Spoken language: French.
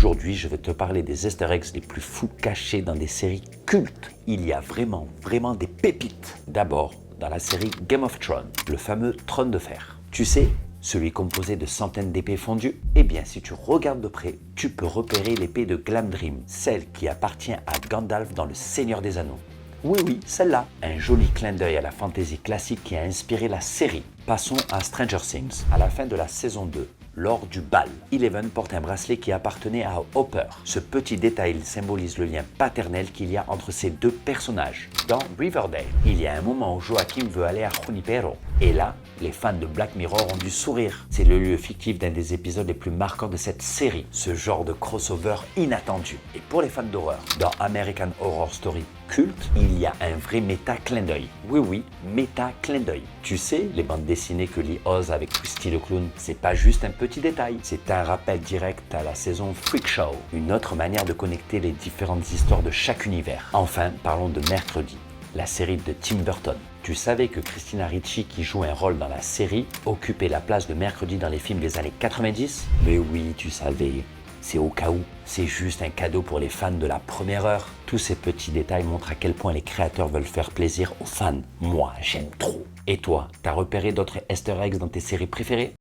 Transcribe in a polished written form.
Aujourd'hui, je vais te parler des easter eggs les plus fous cachés dans des séries cultes. Il y a vraiment des pépites. D'abord, dans la série Game of Thrones, le fameux trône de fer. Tu sais, celui composé de centaines d'épées fondues? Eh bien, si tu regardes de près, tu peux repérer l'épée de Glamdrim, celle qui appartient à Gandalf dans Le Seigneur des Anneaux. Oui, celle-là. Un joli clin d'œil à la fantasy classique qui a inspiré la série. Passons à Stranger Things. À la fin de la saison 2, lors du bal, Eleven porte un bracelet qui appartenait à Hopper. Ce petit détail symbolise le lien paternel qu'il y a entre ces deux personnages. Dans Riverdale, il y a un moment où Joaquin veut aller à Junipero. Et là, les fans de Black Mirror ont dû sourire. C'est le lieu fictif d'un des épisodes les plus marquants de cette série. Ce genre de crossover inattendu. Et pour les fans d'horreur, dans American Horror Story culte, il y a un vrai méta-clin d'œil. Oui, méta-clin d'œil. Tu sais, les bandes dessinées que lit Oz avec Krusty le clown, c'est pas juste un petit détail, c'est un rappel direct à la saison Freak Show, une autre manière de connecter les différentes histoires de chaque univers. Enfin, parlons de Mercredi, la série de Tim Burton. Tu savais que Christina Ricci, qui joue un rôle dans la série, occupait la place de Mercredi dans les films des années 90? Mais oui, tu savais. C'est au cas où, c'est juste un cadeau pour les fans de la première heure. Tous ces petits détails montrent à quel point les créateurs veulent faire plaisir aux fans. Moi, j'aime trop. Et toi, t'as repéré d'autres easter eggs dans tes séries préférées?